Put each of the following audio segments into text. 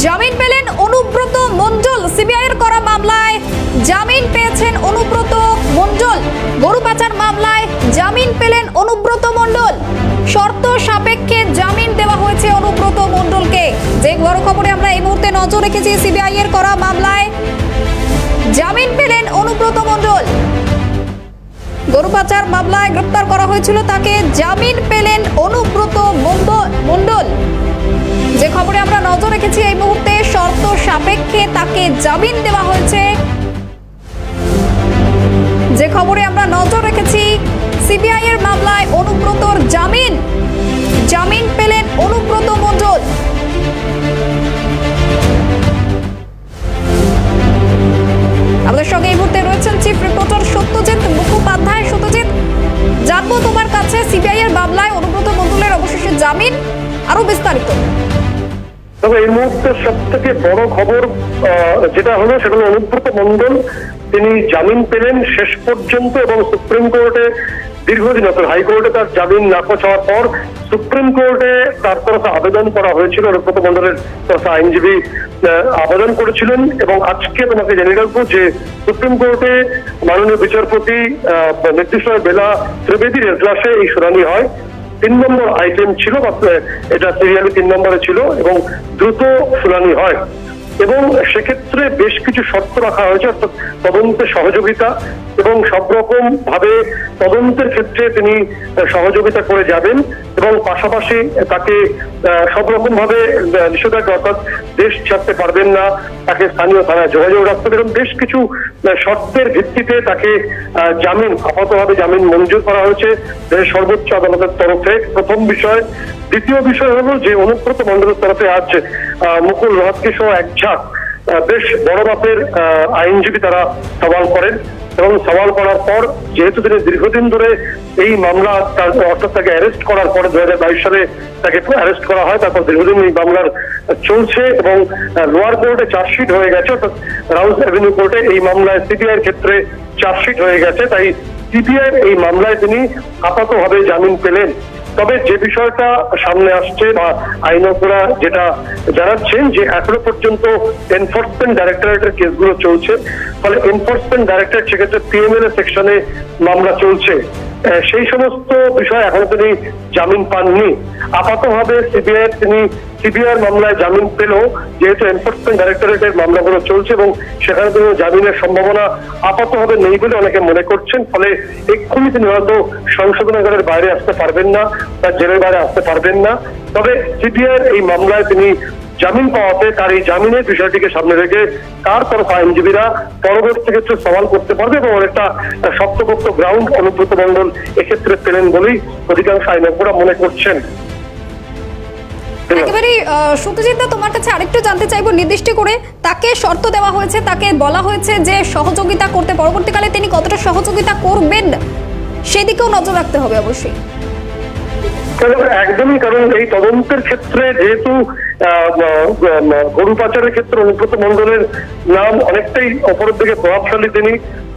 জামিন পেলেন অনুব্রত মণ্ডল। সিবিআইয়ের করা মামলায় জামিন পেয়েছেন অনুব্রত মণ্ডল। গরু পাচার মামলায় জামিন পেলেন অনুব্রত মণ্ডল। শর্ত সাপেক্ষে জামিন দেওয়া হয়েছে অনুব্রত মণ্ডলকে। যে বড় খবরে আমরা এই মুহূর্তে নজর রেখেছি, সিবিআইয়ের করা মামলায় জামিন পেলেন অনুব্রত মণ্ডল। গরু পাচার মামলায় গ্রেফতার করা হয়েছিল তাকে, জামিন পেলেন অনুব্রত মণ্ডল। যে খবরে আমরা নজর রেখেছি এই মুহূর্তে, শর্ত সাপেক্ষে তাকে জামিন দেওয়া হয়েছে। যে খবরে আমরা নজর রেখেছি, সিবিআই এর মামলায় অনুব্রতর জামিন পেলেন অনুব্রত মণ্ডল। আমাদের সঙ্গে এই মুহূর্তে রয়েছেন চিফ রিপোর্টার সত্যজিৎ মুখোপাধ্যায়। সত্যজিৎ, জানবো তোমার কাছে সিবিআই এর মামলায় অনুব্রত মণ্ডলের অবশেষে জামিন, আরো বিস্তারিত। তবে এই মুহূর্তে সব থেকে বড় খবর যেটা হলো সেটা হলো অনুব্রত মণ্ডল তিনি জামিন পেলেন শেষ পর্যন্ত, এবং সুপ্রিম কোর্টে দীর্ঘদিন অর্থাৎ হাইকোর্টে তার জামিন নাকচ হওয়ার পর সুপ্রিম কোর্টে তার তরফে আবেদন করা হয়েছিল। অনুব্রত মণ্ডলের তরফে আইনজীবী আবেদন করেছিলেন, এবং আজকে তোমাকে জানিয়ে রাখবো যে সুপ্রিম কোর্টে মাননীয় বিচারপতি নির্দিষ্ট বেলা ত্রিবেদীর এজলাসে এই শুনানি হয়। 3 নম্বর আইটেম ছিল, এটা সিরিয়ালি 3 নম্বরে ছিল, এবং দ্রুত শুনানি হয়। এবং সেক্ষেত্রে বেশ কিছু শর্ত রাখা হয়েছে, অর্থাৎ তদন্তে সহযোগিতা এবং সব রকম ভাবে তদন্তের ক্ষেত্রে তিনি সহযোগিতা করে যাবেন, এবং পাশাপাশি তাকে সব রকম ভাবে নিষেধাজ্ঞা অর্থাৎ দেশ ছাড়তে পারবেন না, তাকে স্থানীয় থানায় যোগাযোগ রাখতে হবে, এবং বেশ কিছু শর্তের ভিত্তিতে তাকে আপাতভাবে জামিন মঞ্জুর করা হয়েছে সর্বোচ্চ আদালতের তরফে। প্রথম বিষয়। দ্বিতীয় বিষয় হলো যে অনুব্রত মণ্ডলের তরফে আজ মুকুল রোহাতকি সহ এক ঝাঁক বেশ বড় মাপের আইনজীবী তারা সওয়াল করেন, এবং সওয়াল করার পর যেহেতু তিনি দীর্ঘদিন ধরে এই মামলা অর্থাৎ তাকে অ্যারেস্ট করার পরে 2022 সালে তাকে অ্যারেস্ট করা হয়, তারপর দীর্ঘদিন এই মামলার চলছে, এবং লোয়ার কোর্টে চার্জশিট হয়ে গেছে, অর্থাৎ রাউজ অ্যাভিনিউ কোর্টে এই মামলায় সিবিআইয়ের ক্ষেত্রে চার্জশিট হয়ে গেছে। তাই সিবিআইয়ের এই মামলায় তিনি আপাতভাবে জামিন পেলেন। তবে যে বিষয়টা সামনে আসছে বা আইনজ্ঞরা যেটা জানাচ্ছেন যে এখনো পর্যন্ত এনফোর্সমেন্ট ডাইরেক্টরেটের কেসগুলো চলছে, ফলে এনফোর্সমেন্ট ডাইরেক্টরেট সেক্ষেত্রে পিএমএলএ সেকশনে মামলা চলছে, সেই সমস্ত বিষয় এখনো তিনি জামিন পাননি। আপাতভাবে সিবিআই মামলায় জামিন পেল, যেহেতু এনফোর্সমেন্ট ডাইরেক্টরেটের মামলাগুলো চলছে এবং সেখানে তিনি জামিনের সম্ভাবনা আপাতভাবে নেই বলে অনেকে মনে করছেন। ফলে এক্ষুনি তিনি হয়তো সংশোধনাগারের বাইরে আসতে পারবেন না, তার জেলের বাইরে আসতে পারবেন না। তবে সিবিআই এই মামলায় তিনি জামিন পাওয়াতে তার এই জামিনের বিষয়টিকে সামনে রেখে তার তরফ আইনজীবীরা পরবর্তী ক্ষেত্রে সওয়াল করতে পারবে, এবং অনেকটা শক্তপোক্ত গ্রাউন্ড অনুব্রত মণ্ডল এক্ষেত্রে পেলেন বলেই অধিকাংশ আইনজ্ঞরা মনে করছেন। একেবারে সত্যজিৎ, তোমার কাছে আরেকটু জানতে চাইবো, নির্দিষ্ট করে তাকে শর্ত দেওয়া হয়েছে, তাকে বলা হয়েছে যে সহযোগিতা করতে, পরবর্তীকালে তিনি কতটা সহযোগিতা করবেন সেদিকেও নজর রাখতে হবে অবশ্যই। একদমই, কারণ এই তদন্তের ক্ষেত্রে যেহেতু গরু পাচারের ক্ষেত্রে অনুব্রত মণ্ডলের নাম অনেকটাই অপরের দিকে প্রভাবশালী তিনি,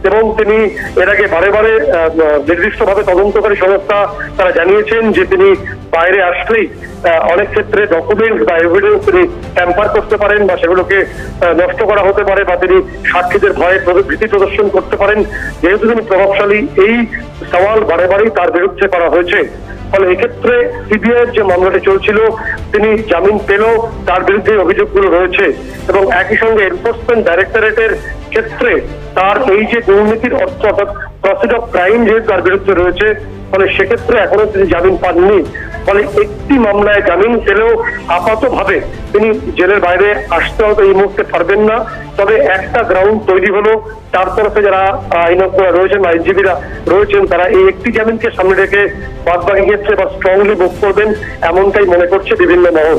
এবং তিনি এর আগে বারে বারে নির্দিষ্টভাবে তদন্তকারী সংস্থা তারা জানিয়েছেন যে তিনি বাইরে আসলেই অনেক ক্ষেত্রে ডকুমেন্টস বা এভিডেন্স তিনি ট্যাম্পার করতে পারেন, বা সেগুলোকে নষ্ট করা হতে পারে, বা তিনি সাক্ষীদের ভয়ে ভীতি প্রদর্শন করতে পারেন। যেহেতু তিনি প্রভাবশালী, এই সওয়াল বারে বারেই তার বিরুদ্ধে করা হয়েছে। ফলে এক্ষেত্রে সিবিআইয়ের যে মামলাটি চলছিল তিনি জামিন পেল, তার বিরুদ্ধে অভিযোগগুলো রয়েছে, এবং একই সঙ্গে এনফোর্সমেন্ট ডাইরেক্টরেটের ক্ষেত্রে তার এই যে দুর্নীতির অর্থ অর্থাৎ প্রসিড অফ ক্রাইম যেহেতু তার বিরুদ্ধে রয়েছে, ফলে সেক্ষেত্রে এখনো তিনি জামিন পাননি। ফলে একটি মামলায় জামিন পেলেও আপাতভাবে তিনি জেলের বাইরে আসতে হয়তো এই মুহূর্তে পারবেন না। তবে একটা গ্রাউন্ড তৈরি হলো, তার তরফে যারা আইনজ্ঞরা রয়েছেন, আইনজীবীরা রয়েছেন, তারা এই একটি জামিনকে সামনে রেখে বাদবাকি ক্ষেত্রে বা স্ট্রংলি মুভ করবেন, এমনটাই মনে করছে বিভিন্ন মহল।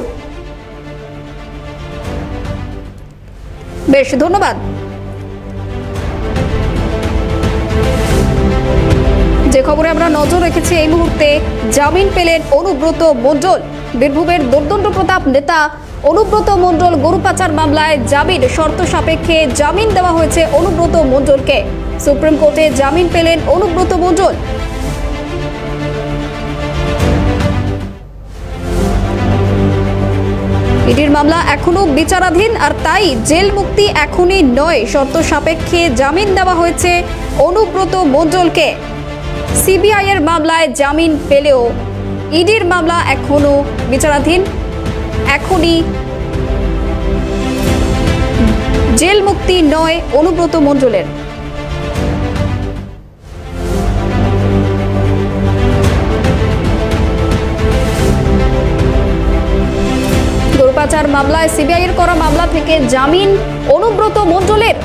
বেশ, ধন্যবাদ। যে খবরে আমরা নজর রেখেছি এই মুহূর্তে, জামিন পেলেন অনুব্রত মণ্ডল। বীরভূমের দোর্দণ্ড প্রতাপ নেতা অনুব্রত মণ্ডল গরু পাচার মামলায় জামিন, শর্ত সাপেক্ষে জামিন দেওয়া হয়েছে অনুব্রত মণ্ডলকে। সুপ্রিম কোর্টে জামিন পেলেন অনুব্রত মণ্ডল। ইডির মামলা এখনো বিচারাধীন, আর তাই জেল মুক্তি এখনই নয়, শর্ত সাপেক্ষে জামিন দেওয়া হয়েছে অনুব্রত মণ্ডলকে। সিবিআই এর মামলায় জামিন পেলেও ইডির মামলা এখনো বিচারাধীন, এখনই জেল মুক্তি নয় অনুব্রত মণ্ডলের। গরু পাচার মামলায় সিবিআই এর করা মামলা থেকে জামিন অনুব্রত মণ্ডলের।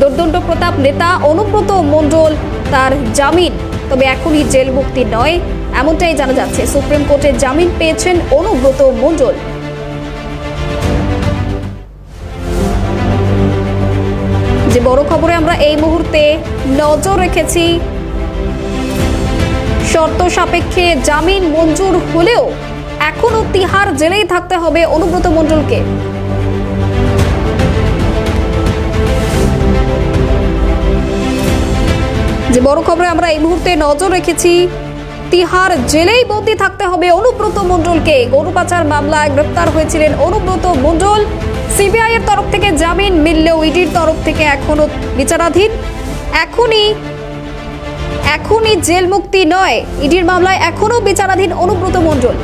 দোর্দণ্ড প্রতাপ নেতা অনুব্রত মণ্ডল তার জামিন, তবে এখনই জেল মুক্তি নয় এমনটাই জানা যাচ্ছে। সুপ্রিম কোর্টে জামিন পেয়েছেন অনুব্রত মণ্ডল। যে বড় খবরে আমরা এই মুহূর্তে নজর রেখেছি, শর্ত সাপেক্ষে জামিন মঞ্জুর হলেও এখনো তিহার জেলেই থাকতে হবে অনুব্রত মণ্ডলকে। যে বড় খবরে আমরা এই মুহূর্তে নজর রেখেছি, তিহার জেলেই বন্দী থাকতে হবে অনুব্রত মণ্ডলকে। গরু পাচার মামলায় গ্রেপ্তার হয়েছিলেন অনুব্রত মণ্ডল। সিবিআই এর তরফ থেকে জামিন মিললেও ইডির তরফ থেকে এখনো বিচারাধীন, এখনই জেল মুক্তি নয়, ইডির মামলায় এখনো বিচারাধীন অনুব্রত মণ্ডল।